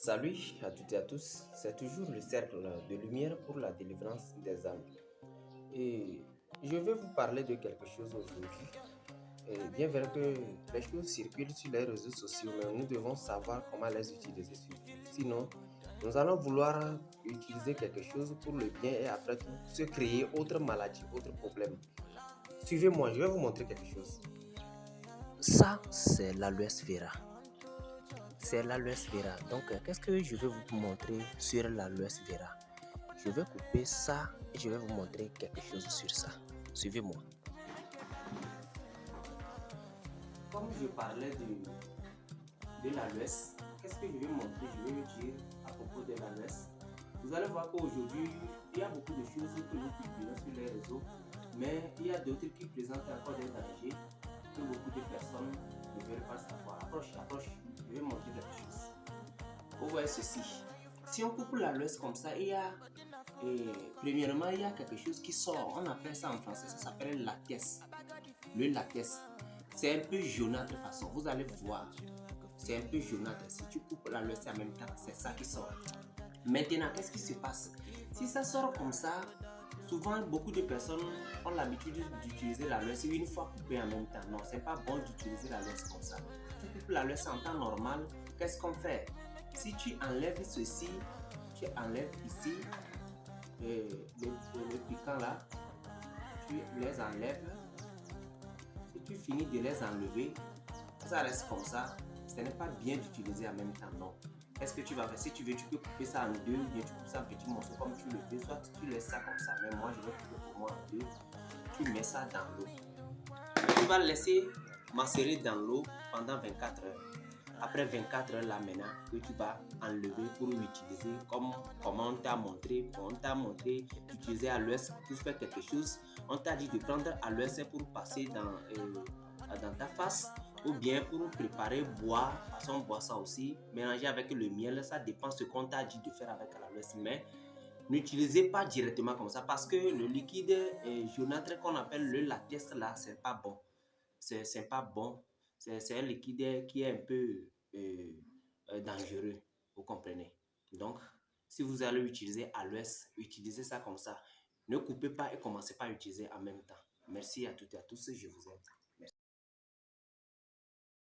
Salut à toutes et à tous, c'est toujours le cercle de lumière pour la délivrance des âmes. Et je vais vous parler de quelque chose aujourd'hui. Et bien vrai que les choses circulent sur les réseaux sociaux, mais nous devons savoir comment les utiliser surtout. Sinon, nous allons vouloir utiliser quelque chose pour le bien et après tout se créer autre maladie, autre problème. Suivez-moi, je vais vous montrer quelque chose. Ça, c'est l'aloe vera. C'est l'aloe vera. Donc, qu'est-ce que je vais vous montrer sur l'aloe vera? Je vais couper ça et je vais vous montrer quelque chose sur ça. Suivez-moi. Comme je parlais de l'aloe, qu'est-ce que je vais montrer? Je vais vous dire à propos de l'aloe. Vous allez voir qu'aujourd'hui, il y a beaucoup de choses que nous publions sur les réseaux, mais il y a d'autres qui présentent encore des dangers que beaucoup de personnes ne veulent pas savoir. Approche, je vais montrer quelque chose. Vous voyez ceci. Si on coupe l'aloe comme ça, premièrement, il y a quelque chose qui sort. On appelle ça en français, ça s'appelle latex. Le latex, c'est un peu jaunâtre de façon. Vous allez voir, c'est un peu jaunâtre. Si tu coupes l'aloe en même temps, c'est ça qui sort. Maintenant, qu'est-ce qui se passe? Si ça sort comme ça, souvent beaucoup de personnes ont l'habitude d'utiliser l'aloe une fois coupée en même temps. Non, c'est pas bon d'utiliser l'aloe comme ça. Tu coupes l'aloe en temps normal, qu'est-ce qu'on fait? Si tu enlèves ceci, tu enlèves ici le piquant là, tu les enlèves. Si tu finis de les enlever, ça reste comme ça. Ce n'est pas bien d'utiliser en même temps, non. Qu'est-ce que tu vas faire? Si tu veux, tu peux couper ça en deux, ou bien tu coupes ça en petits morceaux comme tu le fais, soit tu laisses ça comme ça. Mais moi, je vais couper pour moi en deux. Tu mets ça dans l'eau. Tu vas laisser macérer dans l'eau pendant 24 heures. Après 24 heures là maintenant, que tu vas enlever pour l'utiliser comme on t'a montré. On t'a montré d'utiliser aloe pour faire quelque chose. On t'a dit de prendre aloe pour passer dans ta face ou bien pour préparer boire. Parce qu'on boit ça aussi. Mélanger avec le miel, ça dépend de ce qu'on t'a dit de faire avec l'aloe. Mais n'utilisez pas directement comme ça parce que le liquide jaunâtre qu'on appelle le latex là, c'est pas bon. C'est pas bon. C'est un liquide qui est un peu dangereux, vous comprenez. Donc, si vous allez utiliser aloe, utilisez ça comme ça. Ne coupez pas et commencez pas à utiliser en même temps. Merci à toutes et à tous, je vous aime.